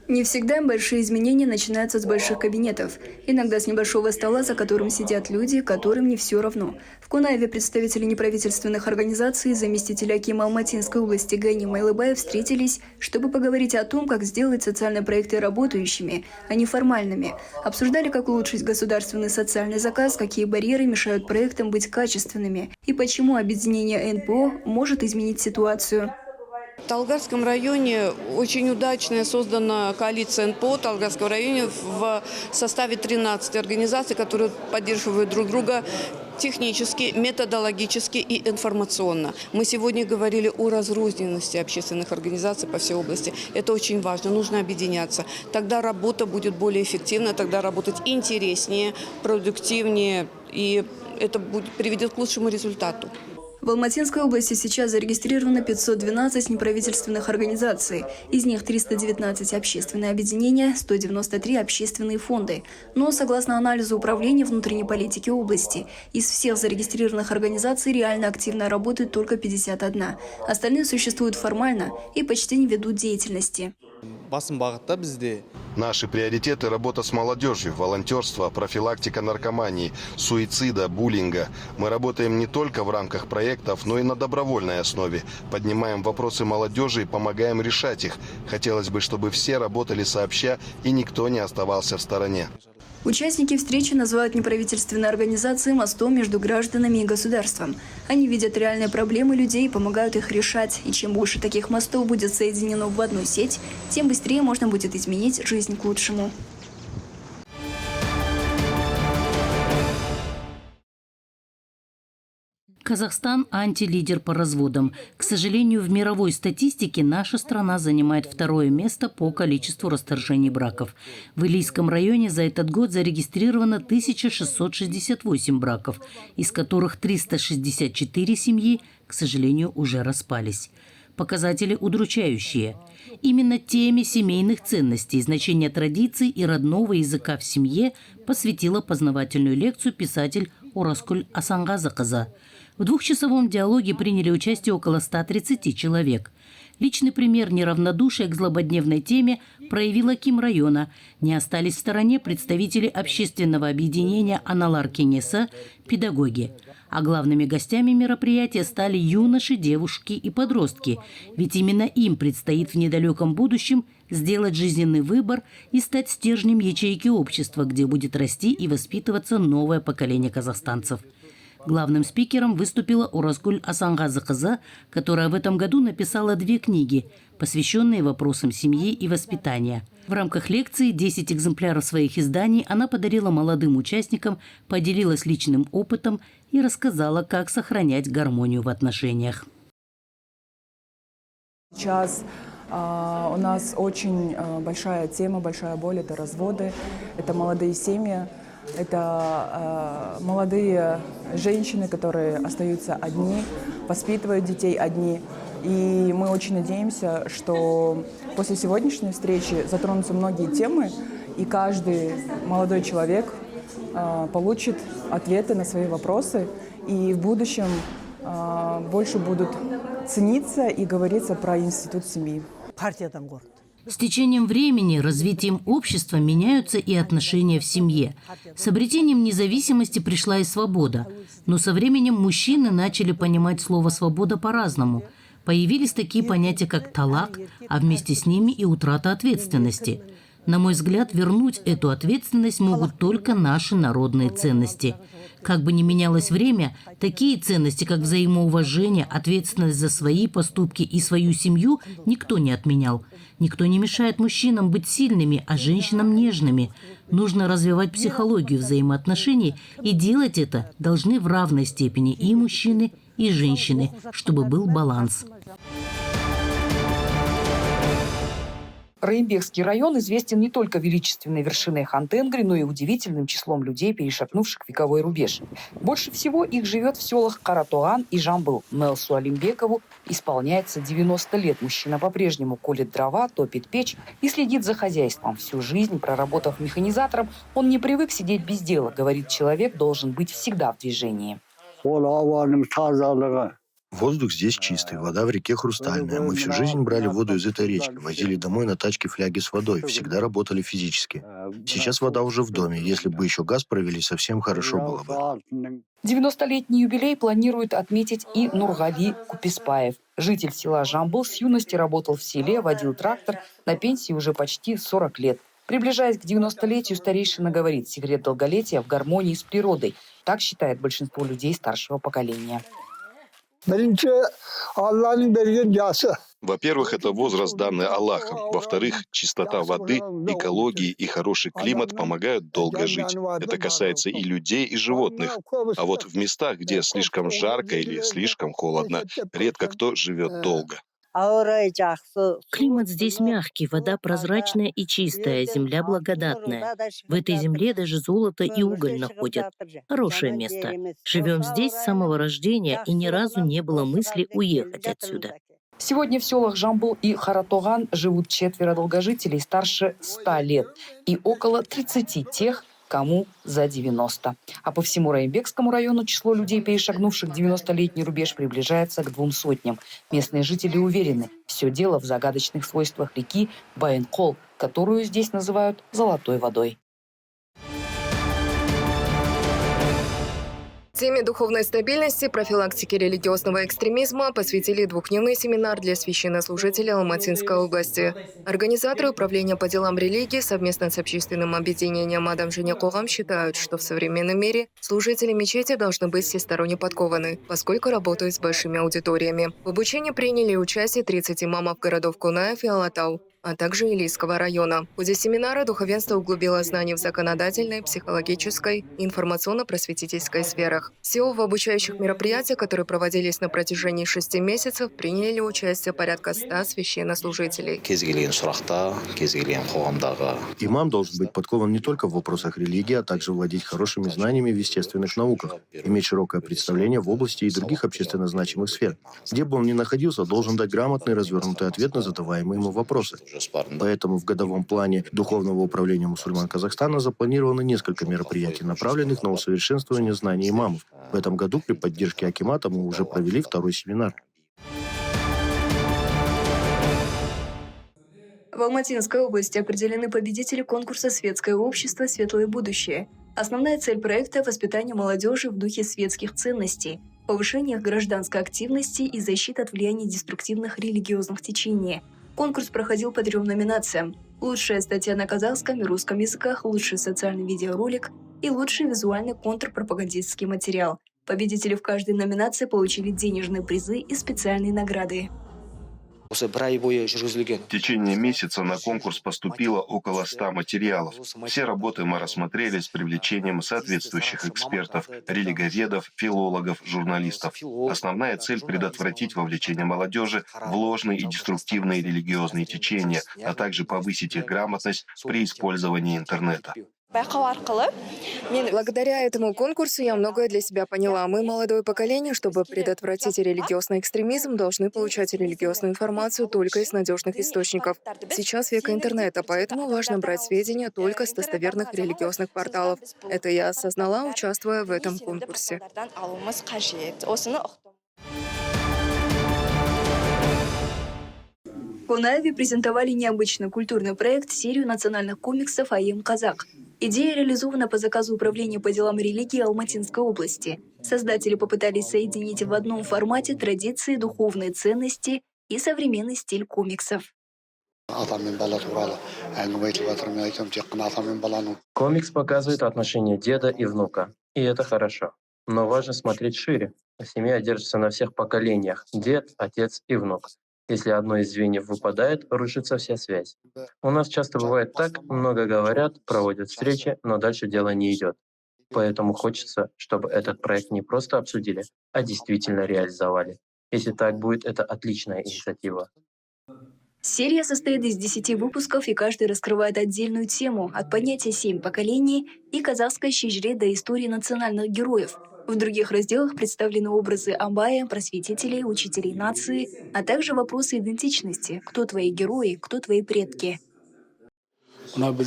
Не всегда большие изменения начинаются с больших кабинетов. Иногда с небольшого стола, за которым сидят люди, которым не все равно. В Кунаеве представители неправительственных организаций и заместитель акима Алматинской области Гайни Майлыбаев встретились, чтобы поговорить о том, как сделать социальные проекты работающими, а не формальными. Обсуждали, как улучшить государственный социальный заказ, какие барьеры мешают проектам быть качественными и почему объединение НПО может изменить ситуацию. В Талгарском районе очень удачная создана коалиция НПО в Талгарском районе в составе 13 организаций, которые поддерживают друг друга технически, методологически и информационно. Мы сегодня говорили о разрозненности общественных организаций по всей области. Это очень важно, нужно объединяться. Тогда работа будет более эффективна, тогда работать интереснее, продуктивнее, и это приведет к лучшему результату. В Алматинской области сейчас зарегистрировано 512 неправительственных организаций. Из них 319 общественные объединения, 193 общественные фонды. Но, согласно анализу Управления внутренней политики области, из всех зарегистрированных организаций реально активно работает только 51. Остальные существуют формально и почти не ведут деятельности. Наши приоритеты – работа с молодежью, волонтерство, профилактика наркомании, суицида, буллинга. Мы работаем не только в рамках проектов, но и на добровольной основе. Поднимаем вопросы молодежи и помогаем решать их. Хотелось бы, чтобы все работали сообща и никто не оставался в стороне. Участники встречи называют неправительственные организации мостом между гражданами и государством. Они видят реальные проблемы людей и помогают их решать. И чем больше таких мостов будет соединено в одну сеть, тем быстрее можно будет изменить жизнь к лучшему. Казахстан – антилидер по разводам. К сожалению, в мировой статистике наша страна занимает второе место по количеству расторжений браков. В Илийском районе за этот год зарегистрировано 1668 браков, из которых 364 семьи, к сожалению, уже распались. Показатели удручающие. Именно теме семейных ценностей, значения традиций и родного языка в семье посвятила познавательную лекцию писатель Ораскуль Асангазыкызы. В двухчасовом диалоге приняли участие около 130 человек. Личный пример неравнодушия к злободневной теме проявил аким района. Не остались в стороне представители общественного объединения «Аналар Кенеса» педагоги. А главными гостями мероприятия стали юноши, девушки и подростки. Ведь именно им предстоит в недалеком будущем сделать жизненный выбор и стать стержнем ячейки общества, где будет расти и воспитываться новое поколение казахстанцев. Главным спикером выступила Ораскуль Асангазыкызы, которая в этом году написала 2 книги, посвященные вопросам семьи и воспитания. В рамках лекции 10 экземпляров своих изданий она подарила молодым участникам, поделилась личным опытом и рассказала, как сохранять гармонию в отношениях. Сейчас у нас очень большая тема, большая боль – это разводы, это молодые семьи. Это молодые женщины, которые остаются одни, воспитывают детей одни. И мы очень надеемся, что после сегодняшней встречи затронутся многие темы, и каждый молодой человек получит ответы на свои вопросы, и в будущем больше будут цениться и говориться про институт семьи. С течением времени, развитием общества меняются и отношения в семье. С обретением независимости пришла и свобода. Но со временем мужчины начали понимать слово «свобода» по-разному. Появились такие понятия, как талак, а вместе с ними и утрата ответственности. На мой взгляд, вернуть эту ответственность могут только наши народные ценности. Как бы ни менялось время, такие ценности, как взаимоуважение, ответственность за свои поступки и свою семью, никто не отменял. Никто не мешает мужчинам быть сильными, а женщинам нежными. Нужно развивать психологию взаимоотношений, и делать это должны в равной степени и мужчины, и женщины, чтобы был баланс. Раимбекский район известен не только величественной вершиной Хан-Тенгри, но и удивительным числом людей, перешагнувших вековой рубеж. Больше всего их живет в селах Каратуган и Жамбыл. Мелсу Алимбекову исполняется 90 лет. Мужчина по-прежнему колет дрова, топит печь и следит за хозяйством. Всю жизнь, проработав механизатором, он не привык сидеть без дела. Говорит, человек должен быть всегда в движении. Воздух здесь чистый, вода в реке хрустальная. Мы всю жизнь брали воду из этой речки, возили домой на тачке фляги с водой, всегда работали физически. Сейчас вода уже в доме, если бы еще газ провели, совсем хорошо было бы. 90-летний юбилей планирует отметить и Нургали Куписпаев. Житель села Жамбыл с юности работал в селе, водил трактор, на пенсии уже почти 40 лет. Приближаясь к 90-летию, старейшина говорит, секрет долголетия в гармонии с природой. Так считает большинство людей старшего поколения. Во-первых, это возраст, данный Аллахом. Во-вторых, чистота воды, экологии и хороший климат помогают долго жить. Это касается и людей, и животных. А вот в местах, где слишком жарко или слишком холодно, редко кто живет долго. Климат здесь мягкий, вода прозрачная и чистая, земля благодатная. В этой земле даже золото и уголь находят. Хорошее место. Живем здесь с самого рождения, и ни разу не было мысли уехать отсюда. Сегодня в селах Жамбыл и Харатоган живут 4 долгожителей старше 100 лет и около 30 тех, кому за 90. А по всему Раимбекскому району число людей, перешагнувших 90-летний рубеж, приближается к 200. Местные жители уверены, все дело в загадочных свойствах реки Байенкол, которую здесь называют «золотой водой». Теме духовной стабильности, профилактики религиозного экстремизма посвятили двухдневный семинар для священнослужителей Алматинской области. Организаторы Управления по делам религии совместно с общественным объединением «Адам Женя Когам» считают, что в современном мире служители мечети должны быть всесторонне подкованы, поскольку работают с большими аудиториями. В обучении приняли участие 30 имамов городов Кунаев и Алатау, а также Илийского района. В ходе семинара духовенство углубило знания в законодательной, психологической и информационно-просветительской сферах. Всего в обучающих мероприятиях, которые проводились на протяжении 6 месяцев, приняли участие порядка 100 священнослужителей. Имам должен быть подкован не только в вопросах религии, а также владеть хорошими знаниями в естественных науках, иметь широкое представление в области и других общественно значимых сфер. Где бы он ни находился, должен дать грамотный, развернутый ответ на задаваемые ему вопросы. Поэтому в годовом плане Духовного управления мусульман Казахстана запланировано несколько мероприятий, направленных на усовершенствование знаний имамов. В этом году при поддержке Акимата мы уже провели 2-й семинар. В Алматинской области определены победители конкурса «Светское общество. Светлое будущее». Основная цель проекта – воспитание молодежи в духе светских ценностей, повышение их гражданской активности и защита от влияния деструктивных религиозных течений. Конкурс проходил по 3 номинациям: лучшая статья на казахском и русском языках, лучший социальный видеоролик и лучший визуальный контрпропагандистский материал. Победители в каждой номинации получили денежные призы и специальные награды. В течение месяца на конкурс поступило около 100 материалов. Все работы мы рассмотрели с привлечением соответствующих экспертов, религоведов, филологов, журналистов. Основная цель – предотвратить вовлечение молодежи в ложные и деструктивные религиозные течения, а также повысить их грамотность при использовании интернета. Благодаря этому конкурсу я многое для себя поняла. Мы, молодое поколение, чтобы предотвратить религиозный экстремизм, должны получать религиозную информацию только из надежных источников. Сейчас век интернета, поэтому важно брать сведения только с достоверных религиозных порталов. Это я осознала, участвуя в этом конкурсе. В Кунаеве презентовали необычный культурный проект серию национальных комиксов «Аем Казак». Идея реализована по заказу Управления по делам религии Алматинской области. Создатели попытались соединить в одном формате традиции, духовные ценности и современный стиль комиксов. Комикс показывает отношения деда и внука, и это хорошо. Но важно смотреть шире. Семья держится на всех поколениях – дед, отец и внук. Если одно из звеньев выпадает, рушится вся связь. У нас часто бывает так, много говорят, проводят встречи, но дальше дело не идет. Поэтому хочется, чтобы этот проект не просто обсудили, а действительно реализовали. Если так будет, это отличная инициатива. Серия состоит из 10 выпусков, и каждый раскрывает отдельную тему, от понятия «7 поколений» и казахской щежре до истории национальных героев. В других разделах представлены образы Абая, просветителей, учителей нации, а также вопросы идентичности: кто твои герои, кто твои предки. Наша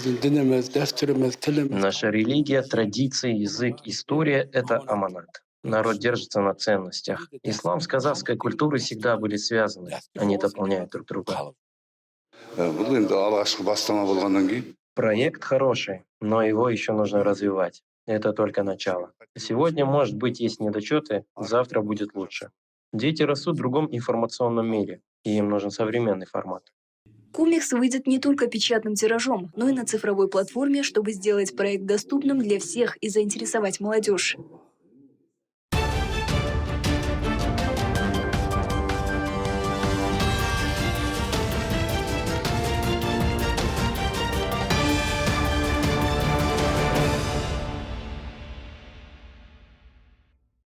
религия, традиции, язык, история — это аманат. Народ держится на ценностях. Ислам с казахской культурой всегда были связаны. Они дополняют друг друга. Бұл енді алғашқы бастама болғаннан кейін Проект хороший, но его еще нужно развивать. Это только начало. Сегодня, может быть, есть недочеты, завтра будет лучше. Дети растут в другом информационном мире, и им нужен современный формат. Комикс выйдет не только печатным тиражом, но и на цифровой платформе, чтобы сделать проект доступным для всех и заинтересовать молодежь.